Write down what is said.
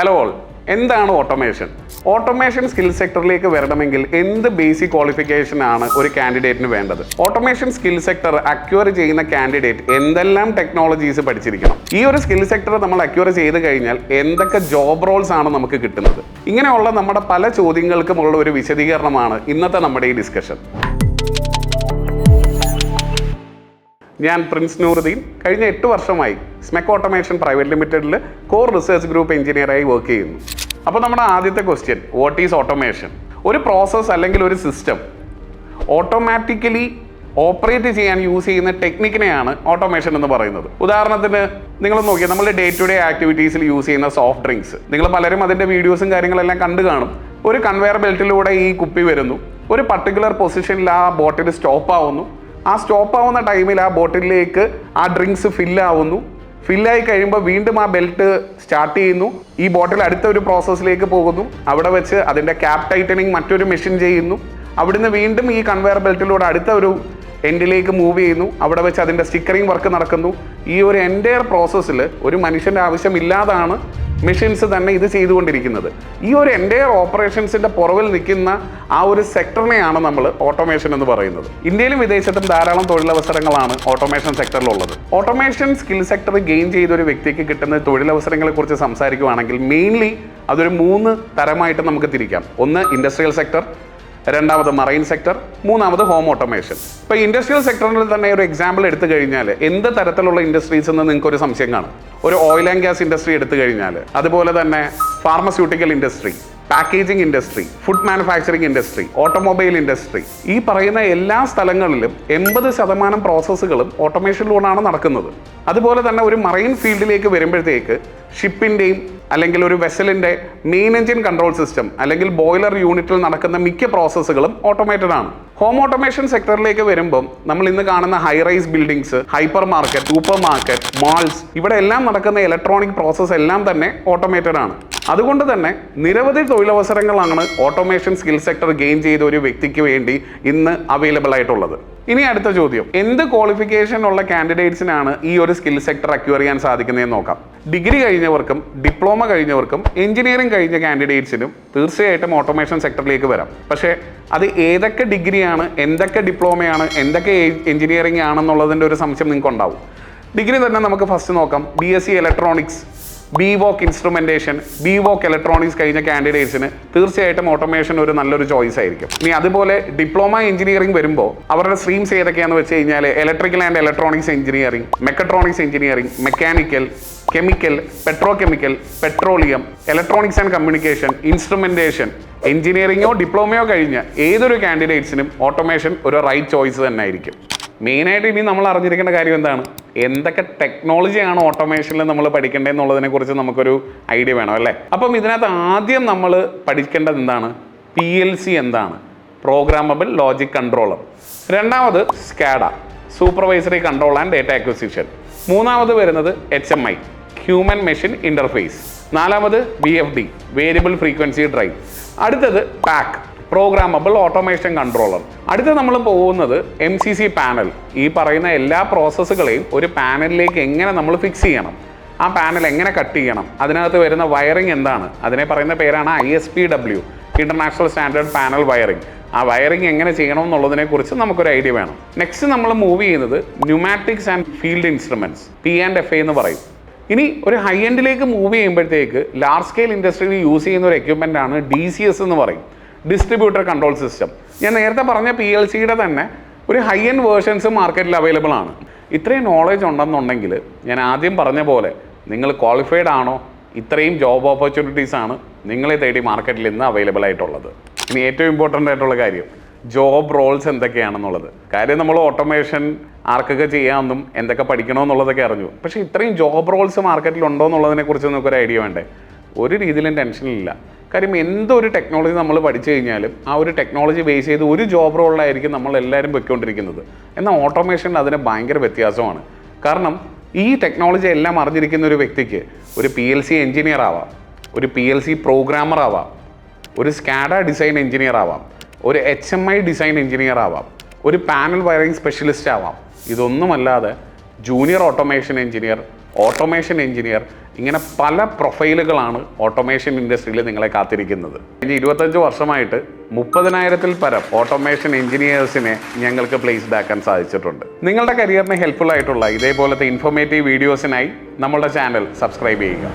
Hello all, എന്താണ് automation? Automation skill സെക്ടറിലേക്ക് വരണമെങ്കിൽ എന്ത് ബേസിക് ക്വാളിഫിക്കേഷൻ ആണ് ഒരു കാൻഡിഡേറ്റിന് വേണ്ടത്? ഓട്ടോമേഷൻ സ്കിൽ സെക്ടർ അക്വയർ ചെയ്യുന്ന കാൻഡിഡേറ്റ് എന്തെല്ലാം ടെക്നോളജീസ് പഠിച്ചിരിക്കണം? ഈ ഒരു സ്കിൽ സെക്ടർ നമ്മൾ അക്വയർ ചെയ്ത് കഴിഞ്ഞാൽ എന്തൊക്കെ ജോബ് റോൾസ് ആണ് നമുക്ക് കിട്ടുന്നത്? ഇങ്ങനെയുള്ള നമ്മുടെ പല ചോദ്യങ്ങൾക്കുമുള്ള ഒരു വിശദീകരണമാണ് ഇന്നത്തെ നമ്മുടെ ഈ ഡിസ്കഷൻ. ഞാൻ പ്രിൻസ് നൂറുദ്ദീൻ. കഴിഞ്ഞ 8 വർഷമായി സ്മെക് ഓട്ടോമേഷൻ പ്രൈവറ്റ് ലിമിറ്റഡിൽ കോർ റിസർച്ച് ഗ്രൂപ്പ് എഞ്ചിനീയറായി വർക്ക് ചെയ്യുന്നു. അപ്പോൾ നമ്മുടെ ആദ്യത്തെ ക്വസ്റ്റ്യൻ, വാട്ട് ഈസ് ഓട്ടോമേഷൻ? ഒരു പ്രോസസ്സ് അല്ലെങ്കിൽ ഒരു സിസ്റ്റം ഓട്ടോമാറ്റിക്കലി ഓപ്പറേറ്റ് ചെയ്യാൻ യൂസ് ചെയ്യുന്ന ടെക്നിക്കിനെയാണ് ഓട്ടോമേഷൻ എന്ന് പറയുന്നത്. ഉദാഹരണത്തിന് നിങ്ങൾ നോക്കിയാൽ നമ്മൾ ഡേ ടു ഡേ ആക്ടിവിറ്റീസിൽ യൂസ് ചെയ്യുന്ന സോഫ്റ്റ് ഡ്രിങ്ക്സ്, നിങ്ങൾ പലരും അതിൻ്റെ വീഡിയോസും കാര്യങ്ങളെല്ലാം കണ്ടു കാണും. ഒരു കൺവെയർ ബെൽറ്റിലൂടെ ഈ കുപ്പി വരുന്നു, ഒരു പർട്ടിക്കുലർ പൊസിഷനിൽ ആ ബോട്ടിൽ സ്റ്റോപ്പ് ആവുന്നു. ആ സ്റ്റോപ്പ് ആവുന്ന ടൈമിൽ ആ ബോട്ടിലേക്ക് ആ ഡ്രിങ്ക്സ് ഫില്ലാവുന്നു. ഫില്ലായി കഴിയുമ്പോൾ വീണ്ടും ആ ബെൽറ്റ് സ്റ്റാർട്ട് ചെയ്യുന്നു. ഈ ബോട്ടിൽ അടുത്ത ഒരു പ്രോസസ്സിലേക്ക് പോകുന്നു. അവിടെ വെച്ച് അതിൻ്റെ ക്യാപ് ടൈറ്റനിങ് മറ്റൊരു മെഷീൻ ചെയ്യുന്നു. അവിടുന്ന് വീണ്ടും ഈ കൺവെയർ ബെൽറ്റിലൂടെ അടുത്ത ഒരു എൻഡിലേക്ക് മൂവ് ചെയ്യുന്നു. അവിടെ വെച്ച് അതിൻ്റെ സ്റ്റിക്കറിങ് വർക്ക് നടക്കുന്നു. ഈ ഒരു എൻറ്റയർ പ്രോസസ്സിൽ ഒരു മനുഷ്യൻ്റെ ആവശ്യമില്ലാതാണ് മെഷീൻസ് തന്നെ ഇത് ചെയ്തുകൊണ്ടിരിക്കുന്നത്. ഈ ഒരു എൻറ്റയർ ഓപ്പറേഷൻസിൻ്റെ പുറകിൽ നിൽക്കുന്ന ആ ഒരു സെക്ടറിനെയാണ് നമ്മൾ ഓട്ടോമേഷൻ എന്ന് പറയുന്നത്. ഇന്ത്യയിലും വിദേശത്തും ധാരാളം തൊഴിലവസരങ്ങളാണ് ഓട്ടോമേഷൻ സെക്ടറിലുള്ളത്. ഓട്ടോമേഷൻ സ്കിൽ സെക്ടർ ഗെയിൻ ചെയ്ത ഒരു വ്യക്തിക്ക് കിട്ടുന്ന തൊഴിലവസരങ്ങളെ കുറിച്ച് സംസാരിക്കുകയാണെങ്കിൽ മെയിൻലി അതൊരു 3 തരമായിട്ട് നമുക്ക് തിരിക്കാം. ഒന്ന് ഇൻഡസ്ട്രിയൽ സെക്ടർ, രണ്ടാമത് മറൈൻ സെക്ടർ, മൂന്നാമത് ഹോം ഓട്ടോമേഷൻ. ഇപ്പോൾ ഇൻഡസ്ട്രിയൽ സെക്ടറിൽ തന്നെ ഒരു എക്സാമ്പിൾ എടുത്തു കഴിഞ്ഞാൽ എന്ത് തരത്തിലുള്ള ഇൻഡസ്ട്രീസ് എന്ന് നിങ്ങൾക്ക് ഒരു സംശയം കാണും. ഒരു ഓയിൽ ആൻഡ് ഗ്യാസ് ഇൻഡസ്ട്രി എടുത്തു കഴിഞ്ഞാൽ, അതുപോലെ തന്നെ pharmaceutical industry, packaging industry, food manufacturing industry, automobile industry, ഈ പറയുന്ന എല്ലാ സ്ഥലങ്ങളിലും 80% പ്രോസസ്സുകളും ഓട്ടോമേഷനിലൂടെയാണ് നടക്കുന്നത്. അതുപോലെ തന്നെ ഒരു മറൈൻ ഫീൽഡിലേക്ക് വരുമ്പോഴത്തേക്ക് ഷിപ്പിൻ്റെയും അല്ലെങ്കിൽ ഒരു വെസലിൻ്റെ മെയിൻ എഞ്ചിൻ കൺട്രോൾ സിസ്റ്റം അല്ലെങ്കിൽ ബോയിലർ യൂണിറ്റിൽ നടക്കുന്ന മിക്ക പ്രോസസ്സുകളും ഓട്ടോമേറ്റഡ് ആണ്. ഹോം ഓട്ടോമേഷൻ സെക്ടറിലേക്ക് വരുമ്പം നമ്മൾ ഇന്ന് കാണുന്ന high rise buildings, hypermarket, supermarket, malls, ഇവിടെ എല്ലാം നടക്കുന്ന ഇലക്ട്രോണിക് പ്രോസസ്സ് എല്ലാം തന്നെ ഓട്ടോമേറ്റഡ് ആണ്. അതുകൊണ്ട് തന്നെ നിരവധി തൊഴിലവസരങ്ങളാണ് ഓട്ടോമേഷൻ സ്കിൽ സെക്ടർ ഗെയിൻ ചെയ്ത ഒരു വ്യക്തിക്ക് വേണ്ടി ഇന്ന് അവൈലബിൾ ആയിട്ടുള്ളത്. ഇനി അടുത്ത ചോദ്യം, എന്ത് ക്വാളിഫിക്കേഷൻ ഉള്ള കാൻഡിഡേറ്റ്സിനാണ് ഈ ഒരു സ്കിൽ സെക്ടർ അക്വയർ ചെയ്യാൻ സാധിക്കുന്നതെന്ന് നോക്കാം. ഡിഗ്രി കഴിഞ്ഞവർക്കും ഡിപ്ലോമ കഴിഞ്ഞവർക്കും എഞ്ചിനീയറിംഗ് കഴിഞ്ഞ കാൻഡിഡേറ്റ്സിനും തീർച്ചയായിട്ടും ഓട്ടോമേഷൻ സെക്ടറിലേക്ക് വരാം. പക്ഷേ അത് ഏതൊക്കെ ഡിഗ്രിയാണ്, എന്തൊക്കെ ഡിപ്ലോമയാണ്, എന്തൊക്കെ എഞ്ചിനീയറിംഗ് ആണെന്നുള്ളതിൻ്റെ ഒരു സംശയം നിങ്ങൾക്ക് ഉണ്ടാവും. ഡിഗ്രി തന്നെ നമുക്ക് ഫസ്റ്റ് നോക്കാം. BSc electronics, BVOC instrumentation, BVOC electronics കഴിഞ്ഞ കാൻഡിഡേറ്റ്സിന് തീർച്ചയായിട്ടും ഓട്ടോമേഷൻ ഒരു നല്ലൊരു ചോയ്സ് ആയിരിക്കും. ഇനി അതുപോലെ ഡിപ്ലോമ എഞ്ചിനീയറിംഗ് വരുമ്പോൾ അവരുടെ സ്ട്രീംസ് ഏതൊക്കെയാണെന്ന് വെച്ച് കഴിഞ്ഞാൽ electrical and electronics engineering, mechatronics engineering, mechanical, chemical, petrochemical, petroleum, electronics and communication, instrumentation. എഞ്ചിനീയറിങ്ങോ ഡിപ്ലോമയോ കഴിഞ്ഞ ഏതൊരു കാൻഡിഡേറ്റ്സിനും ഓട്ടോമേഷൻ ഒരു റൈറ്റ് ചോയ്സ് തന്നെ ആയിരിക്കും. മെയിനായിട്ട് ഇനി നമ്മൾ അറിഞ്ഞിരിക്കേണ്ട കാര്യം എന്താണ്, എന്തൊക്കെ ടെക്നോളജിയാണ് ഓട്ടോമേഷനിൽ നമ്മൾ പഠിക്കേണ്ടതെന്നുള്ളതിനെ കുറിച്ച് നമുക്കൊരു ഐഡിയ വേണം അല്ലേ. അപ്പം ഇതിനകത്ത് ആദ്യം നമ്മൾ പഠിക്കേണ്ടത് എന്താണ്, PLC എന്താണ്, പ്രോഗ്രാമബിൾ ലോജിക് കൺട്രോളർ. രണ്ടാമത് SCADA, supervisory control and data acquisition. മൂന്നാമത് വരുന്നത് HMI, ഹ്യൂമൻ മെഷീൻ ഇൻ്റർഫേസ്. നാലാമത് VFD, വേരിയബിൾ ഫ്രീക്വൻസി ഡ്രൈവ്. അടുത്തത് PAC, പ്രോഗ്രാമബിൾ ഓട്ടോമേഷൻ കൺട്രോളർ. അടുത്ത് നമ്മൾ പോകുന്നത് MCC പാനൽ. ഈ പറയുന്ന എല്ലാ പ്രോസസ്സുകളെയും ഒരു പാനലിലേക്ക് എങ്ങനെ നമ്മൾ ഫിക്സ് ചെയ്യണം, ആ പാനൽ എങ്ങനെ കട്ട് ചെയ്യണം, അതിനകത്ത് വരുന്ന വയറിംഗ് എന്താണ്, അതിനെ പറയുന്ന പേരാണ് ISPW, international standard panel wiring. ആ വയറിംഗ് എങ്ങനെ ചെയ്യണം എന്നുള്ളതിനെ കുറിച്ച് നമുക്കൊരു ഐഡിയ വേണം. നെക്സ്റ്റ് നമ്മൾ മൂവ് ചെയ്യുന്നത് pneumatics and field instruments, P&FA എന്ന് പറയും. ഇനി ഒരു ഹൈ എൻഡിലേക്ക് മൂവ് ചെയ്യുമ്പോഴത്തേക്ക് ലാർജ് സ്കെയിൽ ഇൻഡസ്ട്രിയിൽ യൂസ് ചെയ്യുന്ന ഒരു എക്യുപ്മെൻ്റ് ആണ് DCS എന്ന് പറയും, ഡിസ്ട്രിബ്യൂട്ടർ കൺട്രോൾ സിസ്റ്റം. ഞാൻ നേരത്തെ പറഞ്ഞ PLCയുടെ തന്നെ ഒരു ഹൈ എൻഡ് വേർഷൻസ് മാർക്കറ്റിൽ അവൈലബിൾ ആണ്. ഇത്രയും നോളജ് ഉണ്ടെന്നുണ്ടെങ്കിൽ ഞാൻ ആദ്യം പറഞ്ഞ പോലെ നിങ്ങൾ ക്വാളിഫൈഡ് ആണോ, ഇത്രയും ജോബ് ഓപ്പർച്യൂണിറ്റീസ് ആണ് നിങ്ങളെ തേടി മാർക്കറ്റിൽ ഇന്ന് അവൈലബിൾ ആയിട്ടുള്ളത്. ഇനി ഏറ്റവും ഇമ്പോർട്ടൻ്റ് ആയിട്ടുള്ള കാര്യം, ജോബ് റോൾസ് എന്തൊക്കെയാണെന്നുള്ളത്. കാര്യം നമ്മൾ ഓട്ടോമേഷൻ ആർക്കൊക്കെ ചെയ്യാമെന്നും എന്തൊക്കെ പഠിക്കണമെന്നുള്ളതൊക്കെ അറിഞ്ഞു. പക്ഷേ ഇത്രയും ജോബ് റോൾസ് മാർക്കറ്റിൽ ഉണ്ടോ എന്നുള്ളതിനെ കുറിച്ച് നമുക്കൊരു ഐഡിയ വേണ്ടേ? ഒരു രീതിയിലും ടെൻഷനില്ല. കാര്യം എന്തൊരു ടെക്നോളജി നമ്മൾ പഠിച്ചു കഴിഞ്ഞാലും ആ ഒരു ടെക്നോളജി ബേസ് ചെയ്ത് ഒരു ജോബ് റോളിലായിരിക്കും നമ്മൾ എല്ലാവരും പൊയ്ക്കൊണ്ടിരിക്കുന്നത്. എന്നാൽ ഓട്ടോമേഷനിൽ അതിന് ഭയങ്കര വ്യത്യാസമാണ്. കാരണം ഈ ടെക്നോളജി എല്ലാം അറിഞ്ഞിരിക്കുന്ന ഒരു വ്യക്തിക്ക് ഒരു PLC എഞ്ചിനീയർ ആവാം, ഒരു PLC പ്രോഗ്രാമർ ആവാം, ഒരു സ്കാഡ ഡിസൈൻ എഞ്ചിനീയർ ആവാം, ഒരു HMI ഡിസൈൻ എഞ്ചിനീയർ ആവാം, ഒരു പാനൽ വയറിംഗ് സ്പെഷ്യലിസ്റ്റ് ആവാം. ഇതൊന്നുമല്ലാതെ junior automation engineer, automation engineer, ഇങ്ങനെ പല പ്രൊഫൈലുകളാണ് ഓട്ടോമേഷൻ ഇൻഡസ്ട്രിയിൽ നിങ്ങളെ കാത്തിരിക്കുന്നത്. കഴിഞ്ഞ 25 വർഷമായിട്ട് 30,000-ൽ പരം ഓട്ടോമേഷൻ എഞ്ചിനീയേഴ്സിനെ ഞങ്ങൾക്ക് പ്ലേസ്ഡ് ആക്കാൻ സാധിച്ചിട്ടുണ്ട്. നിങ്ങളുടെ കരിയറിന് ഹെൽപ്ഫുൾ ആയിട്ടുള്ള ഇതേപോലത്തെ ഇൻഫോർമേറ്റീവ് വീഡിയോസിനായി നമ്മളുടെ ചാനൽ സബ്സ്ക്രൈബ് ചെയ്യുക.